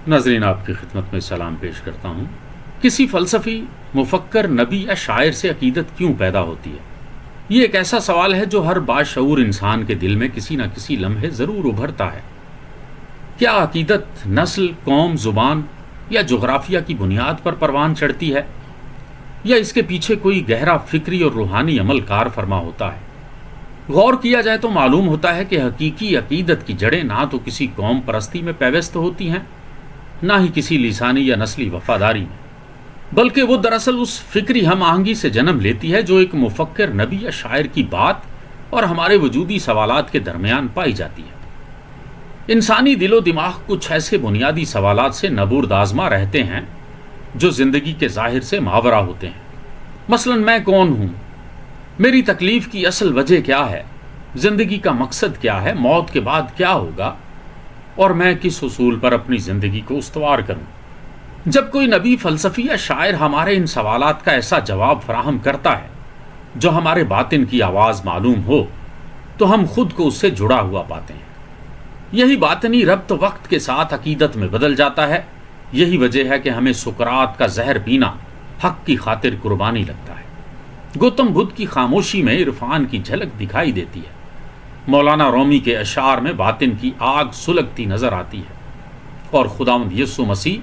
ناظرین، آپ کی خدمت میں سلام پیش کرتا ہوں۔ کسی فلسفی، مفکر، نبی یا شاعر سے عقیدت کیوں پیدا ہوتی ہے؟ یہ ایک ایسا سوال ہے جو ہر باشعور انسان کے دل میں کسی نہ کسی لمحے ضرور ابھرتا ہے۔ کیا عقیدت نسل، قوم، زبان یا جغرافیہ کی بنیاد پر پروان چڑھتی ہے، یا اس کے پیچھے کوئی گہرا فکری اور روحانی عمل کار فرما ہوتا ہے؟ غور کیا جائے تو معلوم ہوتا ہے کہ حقیقی عقیدت کی جڑیں نہ تو کسی قوم پرستی میں پیوست ہوتی ہیں، نہ ہی کسی لسانی یا نسلی وفاداری میں، بلکہ وہ دراصل اس فکری ہم آہنگی سے جنم لیتی ہے جو ایک مفکر، نبی یا شاعر کی بات اور ہمارے وجودی سوالات کے درمیان پائی جاتی ہے۔ انسانی دل و دماغ کچھ ایسے بنیادی سوالات سے نبورد آزما رہتے ہیں جو زندگی کے ظاہر سے ماورا ہوتے ہیں۔ مثلا میں کون ہوں؟ میری تکلیف کی اصل وجہ کیا ہے؟ زندگی کا مقصد کیا ہے؟ موت کے بعد کیا ہوگا؟ اور میں کس اصول پر اپنی زندگی کو استوار کروں؟ جب کوئی نبی، فلسفی یا شاعر ہمارے ان سوالات کا ایسا جواب فراہم کرتا ہے جو ہمارے باطن کی آواز معلوم ہو، تو ہم خود کو اس سے جڑا ہوا پاتے ہیں۔ یہی باطنی ربط وقت کے ساتھ عقیدت میں بدل جاتا ہے۔ یہی وجہ ہے کہ ہمیں سقراط کا زہر پینا حق کی خاطر قربانی لگتا ہے۔ گوتم بدھ کی خاموشی میں عرفان کی جھلک دکھائی دیتی ہے۔ مولانا رومی کے اشعار میں باطن کی آگ سلگتی نظر آتی ہے، اور خداوند یسوع مسیح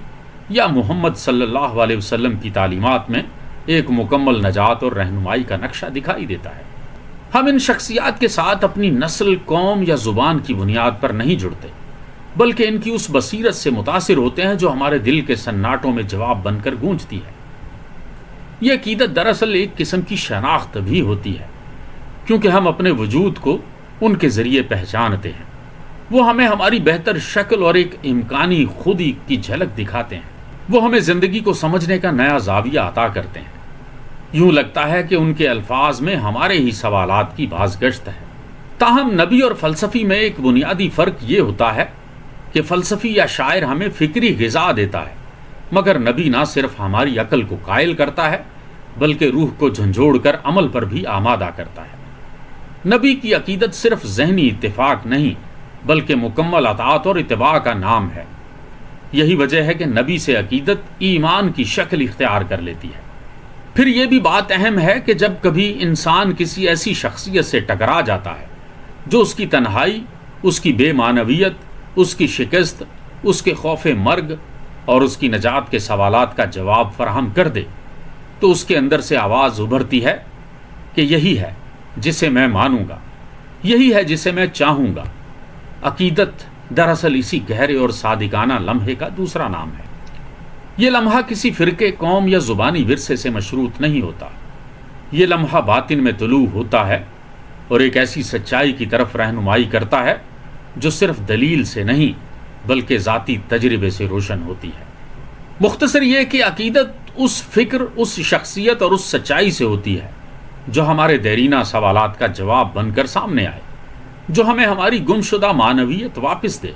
یا محمد صلی اللہ علیہ وسلم کی تعلیمات میں ایک مکمل نجات اور رہنمائی کا نقشہ دکھائی دیتا ہے۔ ہم ان شخصیات کے ساتھ اپنی نسل، قوم یا زبان کی بنیاد پر نہیں جڑتے، بلکہ ان کی اس بصیرت سے متاثر ہوتے ہیں جو ہمارے دل کے سناٹوں میں جواب بن کر گونجتی ہے۔ یہ عقیدت دراصل ایک قسم کی شناخت بھی ہوتی ہے، کیونکہ ہم اپنے وجود کو ان کے ذریعے پہچانتے ہیں۔ وہ ہمیں ہماری بہتر شکل اور ایک امکانی خودی کی جھلک دکھاتے ہیں۔ وہ ہمیں زندگی کو سمجھنے کا نیا زاویہ عطا کرتے ہیں۔ یوں لگتا ہے کہ ان کے الفاظ میں ہمارے ہی سوالات کی بازگشت ہے۔ تاہم نبی اور فلسفی میں ایک بنیادی فرق یہ ہوتا ہے کہ فلسفی یا شاعر ہمیں فکری غذا دیتا ہے، مگر نبی نہ صرف ہماری عقل کو قائل کرتا ہے بلکہ روح کو جھنجھوڑ کر عمل پر بھی آمادہ کرتا ہے۔ نبی کی عقیدت صرف ذہنی اتفاق نہیں بلکہ مکمل اطاعت اور اتباع کا نام ہے۔ یہی وجہ ہے کہ نبی سے عقیدت ایمان کی شکل اختیار کر لیتی ہے۔ پھر یہ بھی بات اہم ہے کہ جب کبھی انسان کسی ایسی شخصیت سے ٹکرا جاتا ہے جو اس کی تنہائی، اس کی بے معنویت، اس کی شکست، اس کے خوف مرگ اور اس کی نجات کے سوالات کا جواب فراہم کر دے، تو اس کے اندر سے آواز ابھرتی ہے کہ یہی ہے جسے میں مانوں گا، یہی ہے جسے میں چاہوں گا۔ عقیدت دراصل اسی گہرے اور صادقانہ لمحے کا دوسرا نام ہے۔ یہ لمحہ کسی فرقے، قوم یا زبانی ورثے سے مشروط نہیں ہوتا۔ یہ لمحہ باطن میں طلوع ہوتا ہے اور ایک ایسی سچائی کی طرف رہنمائی کرتا ہے جو صرف دلیل سے نہیں بلکہ ذاتی تجربے سے روشن ہوتی ہے۔ مختصر یہ کہ عقیدت اس فکر، اس شخصیت اور اس سچائی سے ہوتی ہے جو ہمارے دیرینہ سوالات کا جواب بن کر سامنے آئے، جو ہمیں ہماری گمشدہ معنویت واپس دے،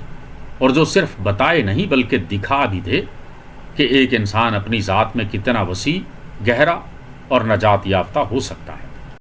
اور جو صرف بتائے نہیں بلکہ دکھا بھی دے کہ ایک انسان اپنی ذات میں کتنا وسیع، گہرا اور نجات یافتہ ہو سکتا ہے۔